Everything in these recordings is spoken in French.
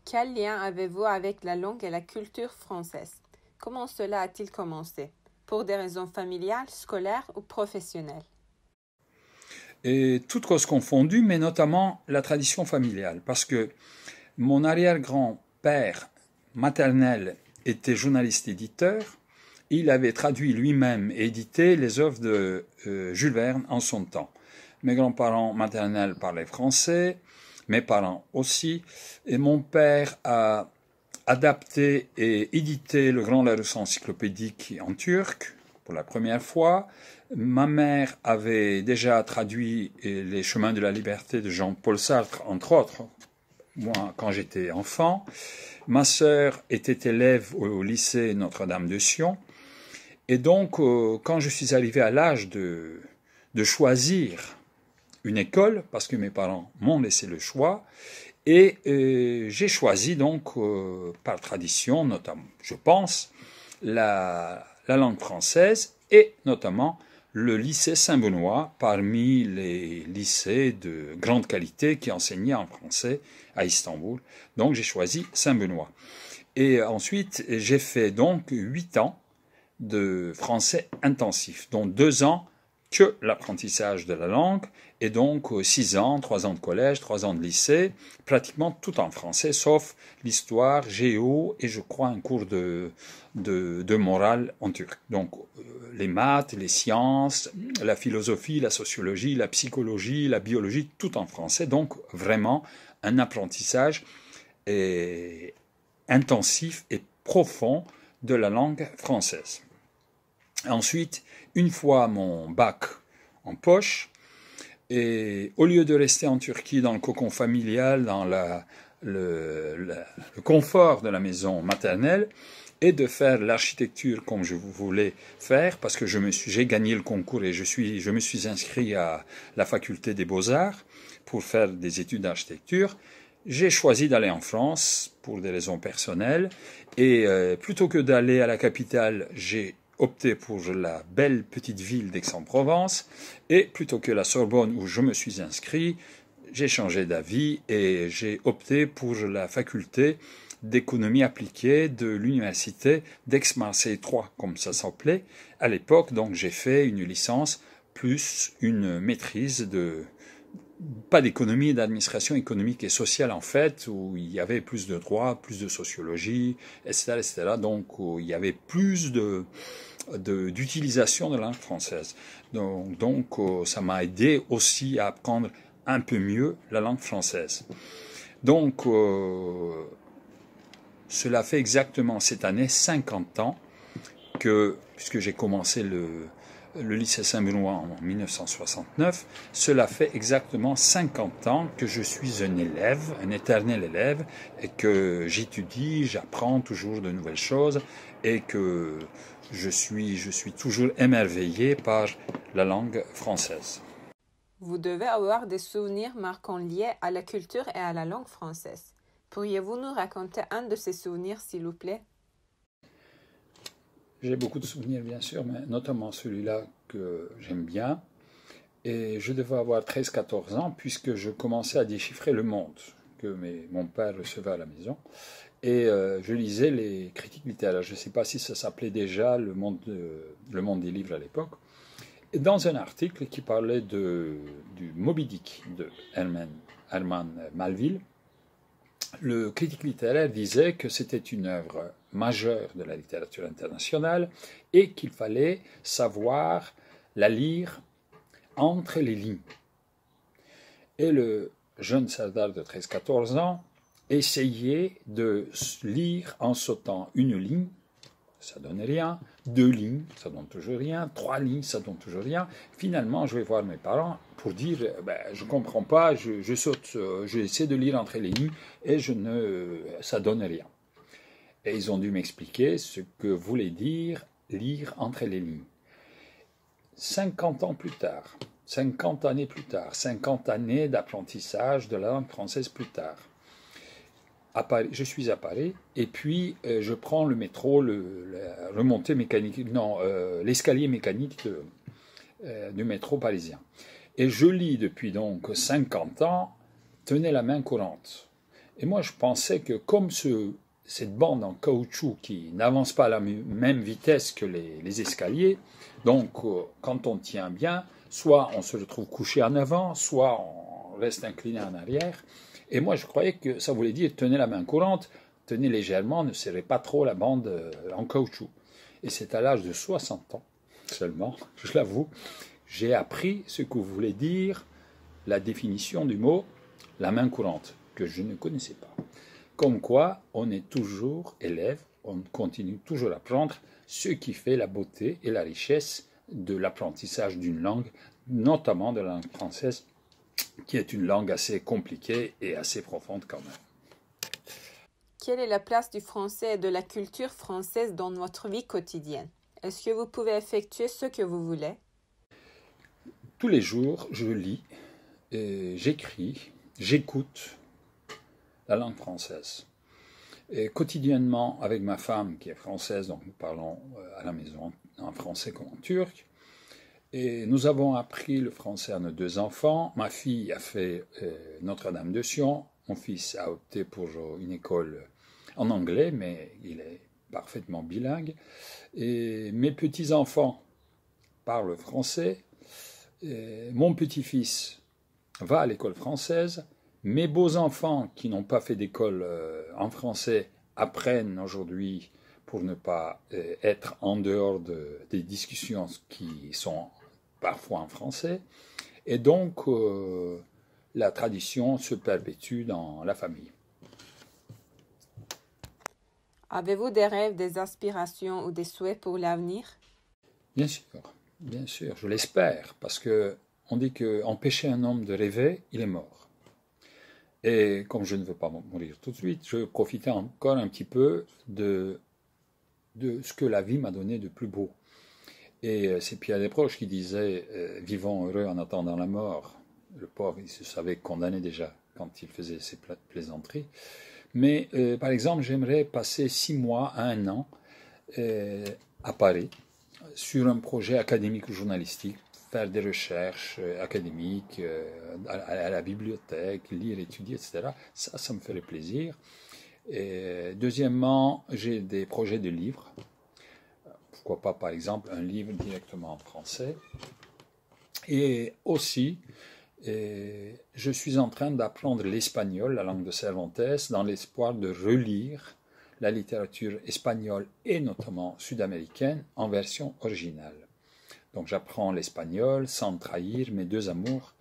Quel lien avez-vous avec la langue et la culture française? Comment cela a-t-il commencé? Pour des raisons familiales, scolaires ou professionnelles? Et toutes causes confondues, mais notamment la tradition familiale, parce que mon arrière-grand-père maternel était journaliste-éditeur. Il avait traduit lui-même et édité les œuvres de Jules Verne en son temps. Mes grands-parents maternels parlaient français, mes parents aussi, et mon père a adapté et édité le Grand Larousse encyclopédique en turc pour la première fois. Ma mère avait déjà traduit Les Chemins de la Liberté de Jean-Paul Sartre, entre autres, moi, quand j'étais enfant. Ma sœur était élève au lycée Notre-Dame de Sion. Et donc, quand je suis arrivé à l'âge de choisir une école, parce que mes parents m'ont laissé le choix, et j'ai choisi donc, par tradition, notamment, je pense, la langue française et notamment le lycée Saint-Benoît, parmi les lycées de grande qualité qui enseignaient en français à Istanbul. Donc j'ai choisi Saint-Benoît. Et ensuite, j'ai fait donc 8 ans de français intensif, dont 2 ans que l'apprentissage de la langue, et donc 6 ans, 3 ans de collège, 3 ans de lycée, pratiquement tout en français, sauf l'histoire, géo, et je crois un cours de morale en turc. Donc les maths, les sciences, la philosophie, la sociologie, la psychologie, la biologie, tout en français, donc vraiment un apprentissage intensif et profond de la langue française. Ensuite, une fois mon bac en poche, et au lieu de rester en Turquie dans le cocon familial, dans le confort de la maison maternelle, et de faire l'architecture comme je voulais faire, parce que j'ai gagné le concours et je me suis inscrit à la faculté des Beaux-Arts pour faire des études d'architecture, j'ai choisi d'aller en France pour des raisons personnelles, et plutôt que d'aller à la capitale, j'ai opté pour la belle petite ville d'Aix-en-Provence, et plutôt que la Sorbonne où je me suis inscrit, j'ai changé d'avis et j'ai opté pour la faculté d'économie appliquée de l'université d'Aix-Marseille 3, comme ça s'appelait à l'époque. Donc j'ai fait une licence plus une maîtrise pas d'économie, d'administration économique et sociale en fait, où il y avait plus de droit, plus de sociologie, etc., etc. Donc il y avait plus d'utilisation de la langue française. Donc ça m'a aidé aussi à apprendre un peu mieux la langue française. Donc cela fait exactement cette année 50 ans que, puisque j'ai commencé le lycée Saint-Benoît en 1969, cela fait exactement 50 ans que je suis un élève, un éternel élève, et que j'étudie, j'apprends toujours de nouvelles choses, et que je suis toujours émerveillé par la langue française. Vous devez avoir des souvenirs marquants liés à la culture et à la langue française. Pourriez-vous nous raconter un de ces souvenirs, s'il vous plaît? J'ai beaucoup de souvenirs, bien sûr, mais notamment celui-là que j'aime bien. Et je devais avoir 13-14 ans, puisque je commençais à déchiffrer Le Monde, que mon père recevait à la maison. Et je lisais les critiques littéraires. Je ne sais pas si ça s'appelait déjà le monde des livres à l'époque. Et dans un article qui parlait du Moby Dick de Herman Melville, le critique littéraire disait que c'était une œuvre majeure de la littérature internationale et qu'il fallait savoir la lire entre les lignes. Et le jeune Sardar de 13-14 ans essayait de lire en sautant une ligne, ça donne rien, 2 lignes, ça donne toujours rien, 3 lignes, ça donne toujours rien. Finalement, je vais voir mes parents pour dire, je comprends pas, je saute, j'essaie de lire entre les lignes et ça donne rien. Et ils ont dû m'expliquer ce que voulait dire lire entre les lignes. 50 ans plus tard, 50 années plus tard, 50 années d'apprentissage de la langue française plus tard, je suis à Paris, et puis je prends le métro, l'escalier mécanique du métro parisien. Et je lis depuis donc 50 ans, tenez la main courante. Et moi, je pensais que comme cette bande en caoutchouc qui n'avance pas à la même vitesse que les escaliers, donc quand on tient bien, soit on se retrouve couché en avant, soit on reste incliné en arrière. Et moi, je croyais que ça voulait dire tenez la main courante, tenez légèrement, ne serrez pas trop la bande en caoutchouc. Et c'est à l'âge de 60 ans seulement, je l'avoue, j'ai appris ce que voulait dire la définition du mot la main courante, que je ne connaissais pas. Comme quoi, on est toujours élève, on continue toujours à apprendre, ce qui fait la beauté et la richesse de l'apprentissage d'une langue, notamment de la langue française, qui est une langue assez compliquée et assez profonde quand même. Quelle est la place du français et de la culture française dans votre vie quotidienne? Est-ce que vous pouvez effectuer ce que vous voulez? Tous les jours, je lis, j'écris, j'écoute la langue française. Et quotidiennement, avec ma femme qui est française, donc nous parlons à la maison en français comme en turc. Et nous avons appris le français à nos 2 enfants. Ma fille a fait Notre-Dame de Sion. Mon fils a opté pour une école en anglais, mais il est parfaitement bilingue. Et mes petits-enfants parlent français. Et mon petit-fils va à l'école française. Mes beaux-enfants qui n'ont pas fait d'école en français apprennent aujourd'hui pour ne pas être en dehors des discussions qui sont parfois en français. Et donc, la tradition se perpétue dans la famille. Avez-vous des rêves, des aspirations ou des souhaits pour l'avenir? Bien sûr, je l'espère, parce qu'on dit qu'empêcher un homme de rêver, il est mort. Et comme je ne veux pas mourir tout de suite, je profitais encore un petit peu de ce que la vie m'a donné de plus beau. Et c'est Pierre Desproges qui disait « Vivons heureux en attendant la mort ». Le pauvre, il se savait condamné déjà quand il faisait ses plaisanteries. Mais par exemple, j'aimerais passer 6 mois à 1 an à Paris sur un projet académique ou journalistique, faire des recherches académiques à la bibliothèque, lire, étudier, etc. Ça me ferait plaisir. Et deuxièmement, j'ai des projets de livres. Pourquoi pas, par exemple, un livre directement en français. Et aussi, je suis en train d'apprendre l'espagnol, la langue de Cervantes, dans l'espoir de relire la littérature espagnole et notamment sud-américaine en version originale. Donc j'apprends l'espagnol sans trahir mes 2 amours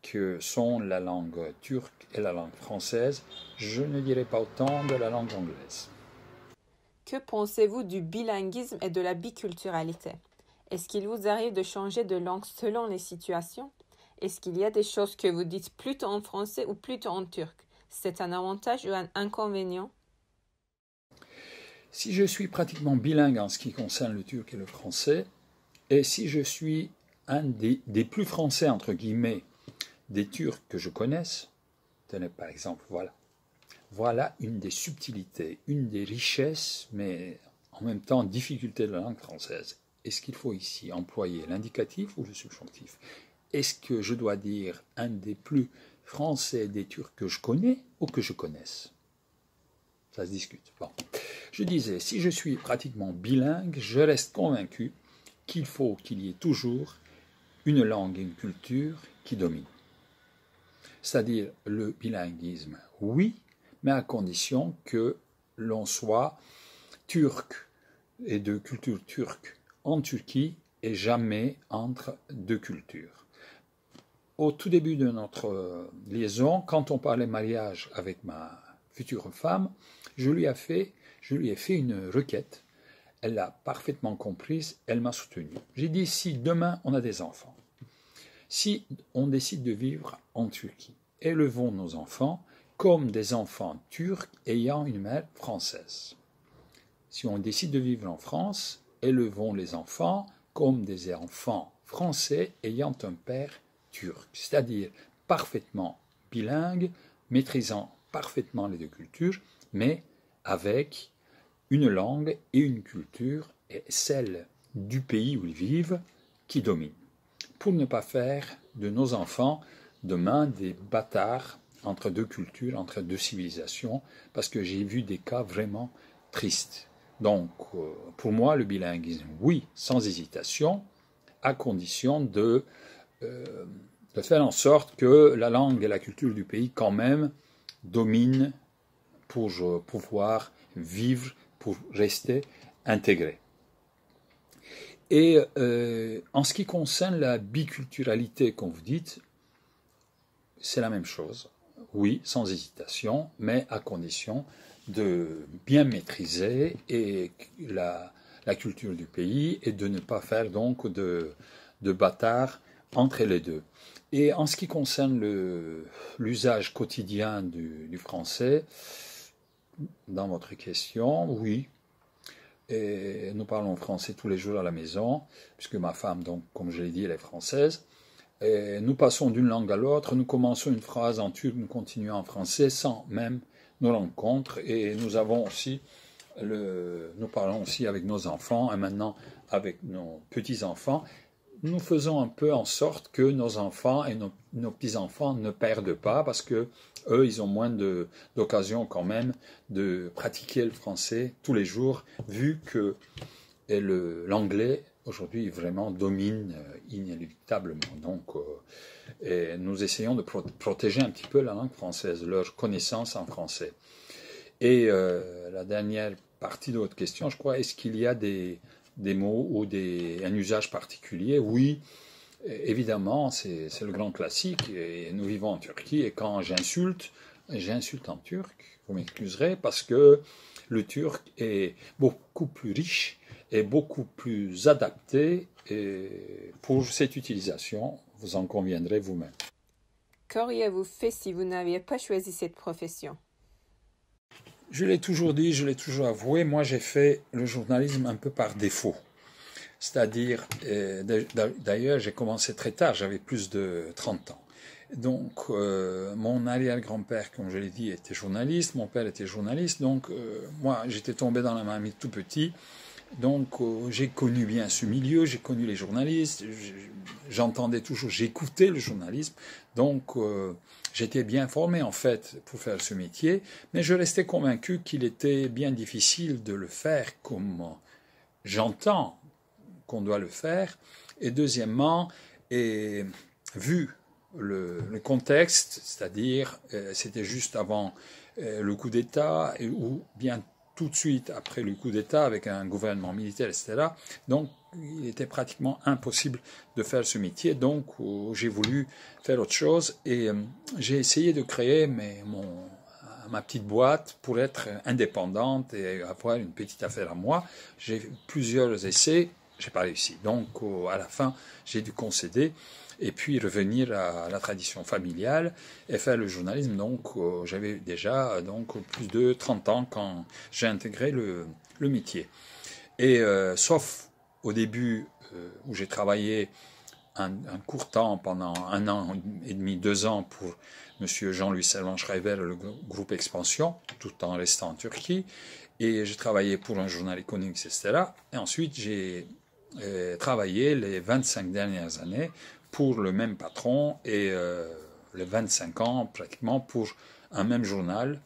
que sont la langue turque et la langue française. Je ne dirais pas autant de la langue anglaise. Que pensez-vous du bilinguisme et de la biculturalité? Est-ce qu'il vous arrive de changer de langue selon les situations? Est-ce qu'il y a des choses que vous dites plutôt en français ou plutôt en turc? C'est un avantage ou un inconvénient? Si je suis pratiquement bilingue en ce qui concerne le turc et le français, et si je suis un des plus français, entre guillemets, des Turcs que je connaisse, tenez par exemple, voilà une des subtilités, une des richesses, mais en même temps difficultés de la langue française. Est-ce qu'il faut ici employer l'indicatif ou le subjonctif? Est-ce que je dois dire un des plus français des Turcs que je connais ou que je connaisse? Ça se discute. Bon. Je disais, si je suis pratiquement bilingue, je reste convaincu qu'il faut qu'il y ait toujours une langue et une culture qui dominent. C'est-à-dire le bilinguisme, oui, mais à condition que l'on soit turc et de culture turque en Turquie et jamais entre 2 cultures. Au tout début de notre liaison, quand on parlait mariage avec ma future femme, je lui ai fait une requête. Elle l'a parfaitement comprise, elle m'a soutenu. J'ai dit, si demain on a des enfants, si on décide de vivre en Turquie, élevons nos enfants comme des enfants turcs ayant une mère française. Si on décide de vivre en France, élevons les enfants comme des enfants français ayant un père turc, c'est-à-dire parfaitement bilingue, maîtrisant parfaitement les 2 cultures, mais avec une langue et une culture, et celle du pays où ils vivent, qui domine. Pour ne pas faire de nos enfants demain des bâtards entre deux cultures, entre deux civilisations, parce que j'ai vu des cas vraiment tristes. Donc, pour moi, le bilinguisme, oui, sans hésitation, à condition de faire en sorte que la langue et la culture du pays, quand même, dominent pour pouvoir vivre, pour rester intégré. Et en ce qui concerne la biculturalité, comme vous dites, c'est la même chose. Oui, sans hésitation, mais à condition de bien maîtriser la culture du pays et de ne pas faire donc de bâtard entre les deux. Et en ce qui concerne l'usage quotidien du français, dans votre question, oui. Et nous parlons français tous les jours à la maison, puisque ma femme, donc, comme je l'ai dit, elle est française. Et nous passons d'une langue à l'autre, nous commençons une phrase en turc, nous continuons en français sans même nos rencontres. Et nous avons aussi, nous parlons aussi avec nos enfants et maintenant avec nos petits-enfants. Nous faisons un peu en sorte que nos enfants et nos petits-enfants ne perdent pas, parce que eux, ils ont moins d'occasion quand même de pratiquer le français tous les jours, vu que l'anglais aujourd'hui vraiment domine inéluctablement. Donc, et nous essayons de protéger un petit peu la langue française, leur connaissance en français. Et la dernière partie de votre question, je crois, est-ce qu'il y a des mots ou un usage particulier? Oui, évidemment, c'est le grand classique. Et nous vivons en Turquie, et quand j'insulte en turc, vous m'excuserez, parce que le turc est beaucoup plus riche et beaucoup plus adapté pour cette utilisation, vous en conviendrez vous-même. Qu'auriez-vous fait si vous n'aviez pas choisi cette profession? Je l'ai toujours dit, je l'ai toujours avoué, moi j'ai fait le journalisme un peu par défaut. C'est-à-dire, d'ailleurs j'ai commencé très tard, j'avais plus de 30 ans. Donc mon arrière-grand-père, comme je l'ai dit, était journaliste, mon père était journaliste, donc moi j'étais tombé dans la marmite tout petit. Donc j'ai connu bien ce milieu, j'ai connu les journalistes, j'entendais toujours, j'écoutais le journalisme, donc j'étais bien formé en fait pour faire ce métier, mais je restais convaincu qu'il était bien difficile de le faire comme j'entends qu'on doit le faire. Et deuxièmement, vu le contexte, c'est-à-dire c'était juste avant le coup d'État, ou bien tout de suite après le coup d'État avec un gouvernement militaire, etc. Donc, il était pratiquement impossible de faire ce métier. Donc, j'ai voulu faire autre chose et j'ai essayé de créer ma petite boîte pour être indépendante et avoir une petite affaire à moi. J'ai fait plusieurs essais, j'ai pas réussi. Donc, à la fin, j'ai dû concéder et puis revenir à la tradition familiale et faire le journalisme. Donc j'avais déjà plus de 30 ans quand j'ai intégré le métier. Et sauf au début où j'ai travaillé un court temps, pendant 1 an et demi, 2 ans pour M. Jean-Louis Servan-Schreiber, le groupe Expansion, tout en restant en Turquie. Et j'ai travaillé pour un journal économique, etc. Et ensuite j'ai travaillé les 25 dernières années pour le même patron et les 25 ans pratiquement pour un même journal